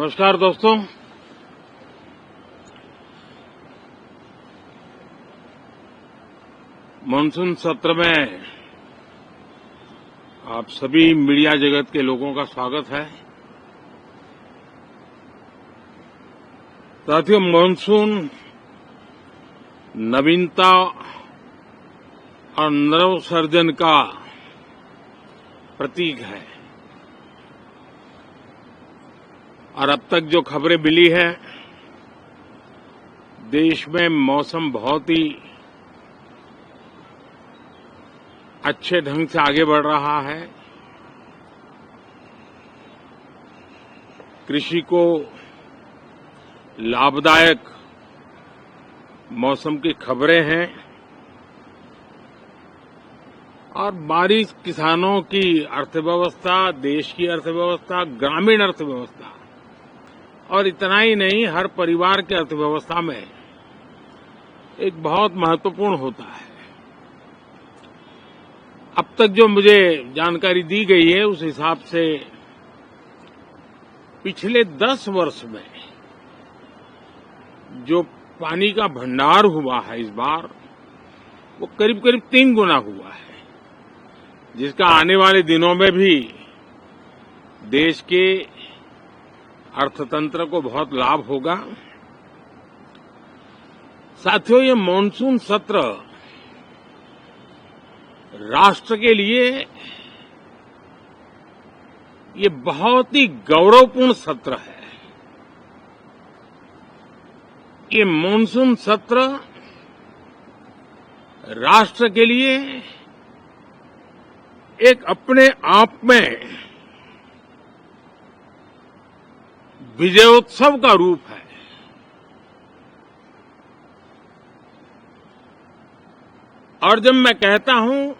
नमस्कार दोस्तों। मानसून सत्र में आप सभी मीडिया जगत के लोगों का स्वागत है। साथियों, मानसून नवीनता और नवसृजन का प्रतीक है और अब तक जो खबरें मिली है, देश में मौसम बहुत ही अच्छे ढंग से आगे बढ़ रहा है। कृषि को लाभदायक मौसम की खबरें हैं और बारिश किसानों की अर्थव्यवस्था, देश की अर्थव्यवस्था, ग्रामीण अर्थव्यवस्था और इतना ही नहीं, हर परिवार की अर्थव्यवस्था में एक बहुत महत्वपूर्ण होता है। अब तक जो मुझे जानकारी दी गई है, उस हिसाब से पिछले 10 वर्ष में जो पानी का भंडार हुआ है इस बार, वो करीब करीब 3 गुना हुआ है, जिसका आने वाले दिनों में भी देश के अर्थतंत्र को बहुत लाभ होगा। साथियों, ये मानसून सत्र राष्ट्र के लिए ये बहुत ही गौरवपूर्ण सत्र है। ये मानसून सत्र राष्ट्र के लिए एक अपने आप में विजयोत्सव का रूप है। और जब मैं कहता हूं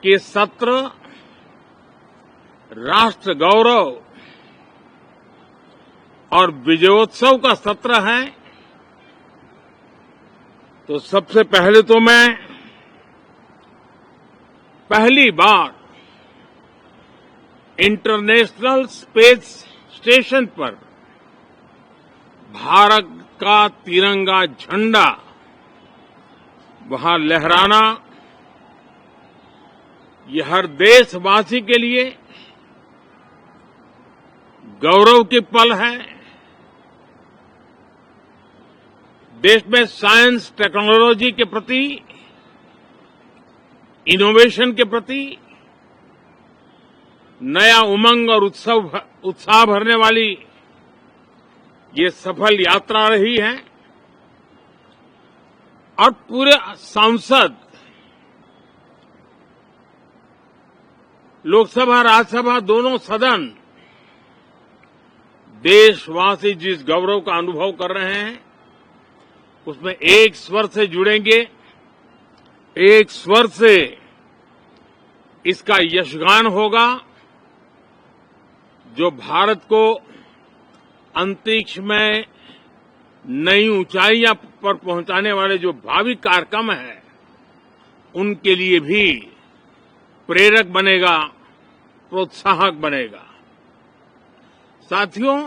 कि सत्र राष्ट्र गौरव और विजयोत्सव का सत्र है, तो सबसे पहले तो मैं पहली बार इंटरनेशनल स्पेस स्टेशन पर भारत का तिरंगा झंडा वहां लहराना, ये हर देशवासी के लिए गौरव की पल है। देश में साइंस टेक्नोलॉजी के प्रति, इनोवेशन के प्रति नया उमंग और उत्साह भरने वाली ये सफल यात्रा रही है और पूरे सांसद, लोकसभा राज्यसभा दोनों सदन, देशवासी जिस गौरव का अनुभव कर रहे हैं, उसमें एक स्वर से जुड़ेंगे, एक स्वर से इसका यशगान होगा। जो भारत को अंतरिक्ष में नई ऊंचाइयां पर पहुंचाने वाले जो भावी कार्यक्रम हैं, उनके लिए भी प्रेरक बनेगा, प्रोत्साहक बनेगा। साथियों,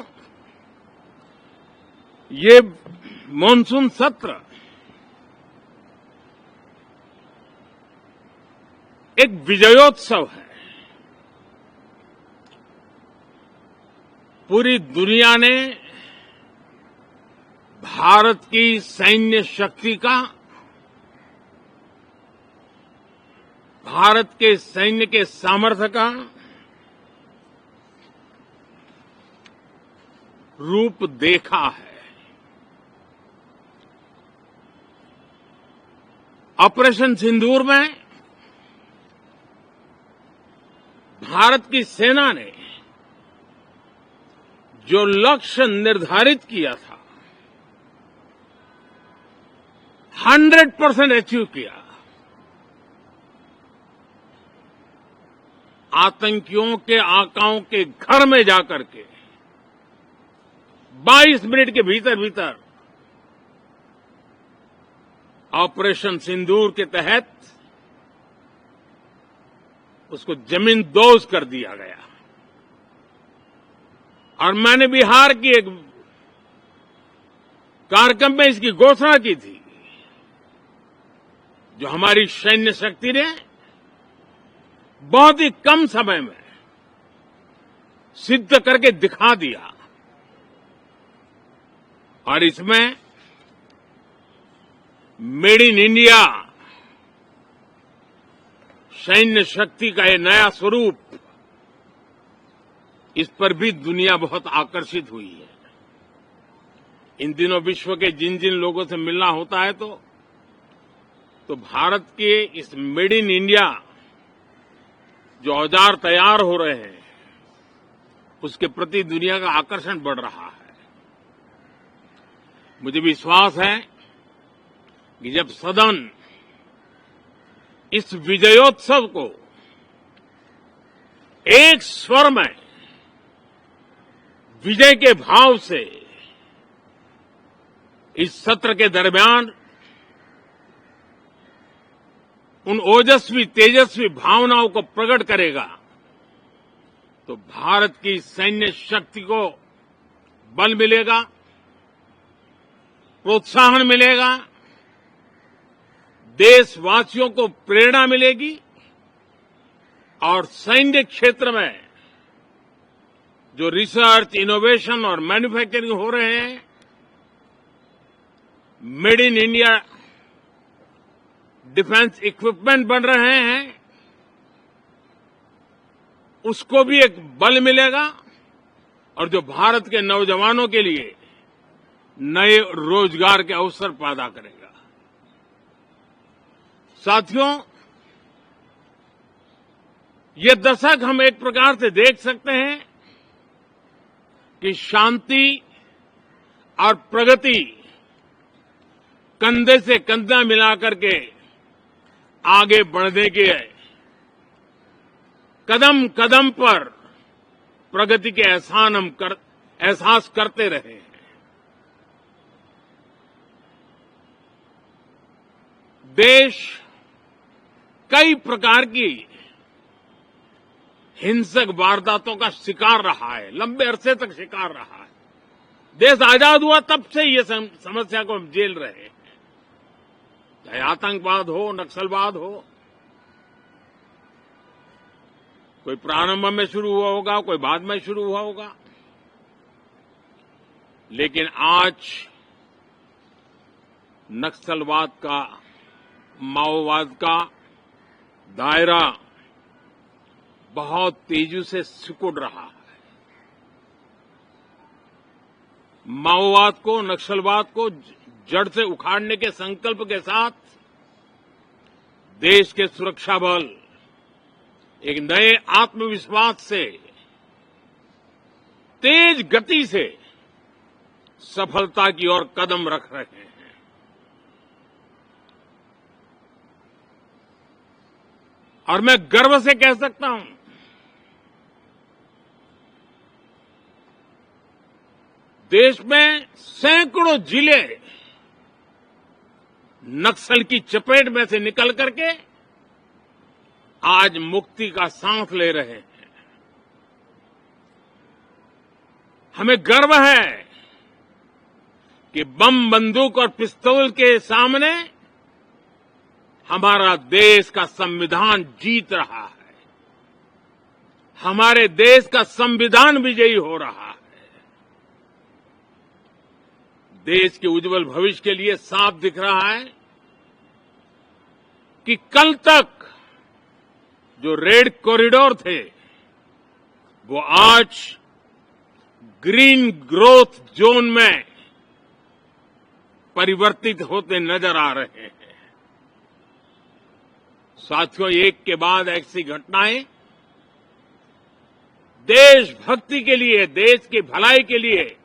ये मानसून सत्र एक विजयोत्सव है। पूरी दुनिया ने भारत की सैन्य शक्ति का, भारत के सैन्य के सामर्थ्य का रूप देखा है। ऑपरेशन सिंदूर में भारत की सेना ने जो लक्ष्य निर्धारित किया था, 100% अचीव किया। आतंकियों के आकाओं के घर में जाकर के 22 मिनट के भीतर भीतर ऑपरेशन सिंदूर के तहत उसको जमींदोज कर दिया गया। और मैंने बिहार की एक कार्यक्रम में इसकी घोषणा की थी, जो हमारी सैन्य शक्ति ने बहुत ही कम समय में सिद्ध करके दिखा दिया। और इसमें मेड इन इंडिया सैन्य शक्ति का ये नया स्वरूप, इस पर भी दुनिया बहुत आकर्षित हुई है। इन दिनों विश्व के जिन जिन लोगों से मिलना होता है तो भारत के इस मेड इन इंडिया जो औजार तैयार हो रहे हैं, उसके प्रति दुनिया का आकर्षण बढ़ रहा है। मुझे विश्वास है कि जब सदन इस विजयोत्सव को एक स्वर में विजय के भाव से इस सत्र के दरमियान उन ओजस्वी तेजस्वी भावनाओं को प्रकट करेगा, तो भारत की सैन्य शक्ति को बल मिलेगा, प्रोत्साहन मिलेगा, देशवासियों को प्रेरणा मिलेगी और सैन्य क्षेत्र में जो रिसर्च, इनोवेशन और मैन्युफैक्चरिंग हो रहे हैं, made in India defence equipment बन रहे हैं, उसको भी एक बल मिलेगा और जो भारत के नौजवानों के लिए नए रोजगार के अवसर पैदा करेगा। साथियों, ये दशक हम एक प्रकार से देख सकते हैं कि शांति और प्रगति कंधे से कंधा मिलाकर के आगे बढ़ने के कदम कदम पर प्रगति के एहसास करते रहे हैं। देश कई प्रकार की हिंसक वारदातों का शिकार रहा है, लंबे अरसे तक शिकार रहा है। देश आजाद हुआ तब से ये समस्या को हम झेल रहे हैं, चाहे आतंकवाद हो, नक्सलवाद हो। कोई प्रारंभ में शुरू हुआ होगा, कोई बाद में शुरू हुआ होगा, लेकिन आज नक्सलवाद का, माओवाद का दायरा बहुत तेजी से सिकुड़ रहा है। माओवाद को, नक्सलवाद को जड़ से उखाड़ने के संकल्प के साथ देश के सुरक्षा बल एक नए आत्मविश्वास से, तेज गति से सफलता की ओर कदम रख रहे हैं। और मैं गर्व से कह सकता हूं, देश में सैकड़ों जिले नक्सल की चपेट में से निकल करके आज मुक्ति का सांस ले रहे हैं। हमें गर्व है कि बम, बंदूक और पिस्तौल के सामने हमारा देश का संविधान जीत रहा है, हमारे देश का संविधान विजयी हो रहा है। देश के उज्जवल भविष्य के लिए साफ दिख रहा है कि कल तक जो रेड कॉरिडोर थे, वो आज ग्रीन ग्रोथ जोन में परिवर्तित होते नजर आ रहे हैं। साथियों, एक के बाद ऐसी घटनाएं देशभक्ति के लिए, देश की भलाई के लिए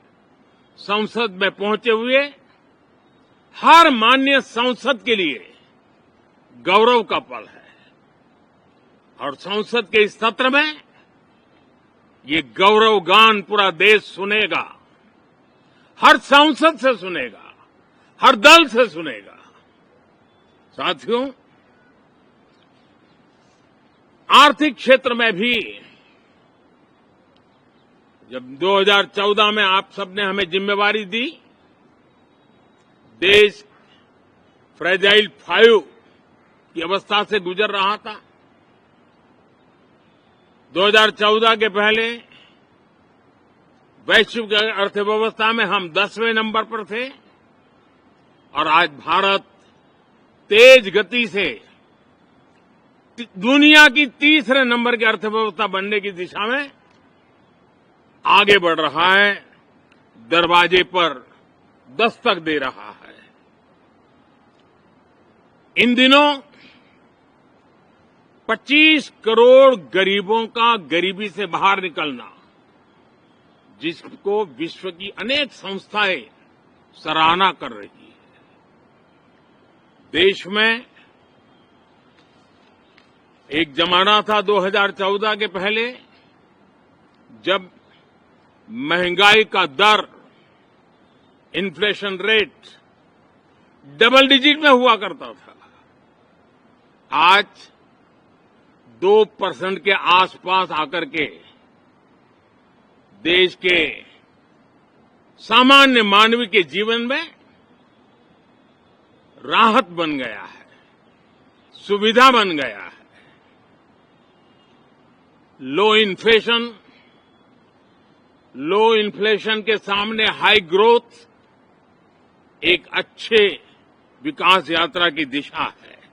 संसद में पहुंचे हुए हर माननीय सांसद के लिए गौरव का पल है। और संसद के इस सत्र में ये गौरव गान पूरा देश सुनेगा, हर सांसद से सुनेगा, हर दल से सुनेगा। साथियों, आर्थिक क्षेत्र में भी जब 2014 में आप सबने हमें जिम्मेवारी दी, देश फ्रेजाइल 5 की अवस्था से गुजर रहा था। 2014 के पहले वैश्विक अर्थव्यवस्था में हम 10वें नंबर पर थे और आज भारत तेज गति से दुनिया की तीसरे नंबर की अर्थव्यवस्था बनने की दिशा में आगे बढ़ रहा है, दरवाजे पर दस्तक दे रहा है। इन दिनों 25 करोड़ गरीबों का गरीबी से बाहर निकलना, जिसको विश्व की अनेक संस्थाएं सराहना कर रही है। देश में एक जमाना था 2014 के पहले, जब महंगाई का दर, इन्फ्लेशन रेट डबल डिजिट में हुआ करता था। आज 2% के आसपास आकर के देश के सामान्य मानवी के जीवन में राहत बन गया है, सुविधा बन गया है। लो इन्फ्लेशन के सामने हाई ग्रोथ एक अच्छे विकास यात्रा की दिशा है।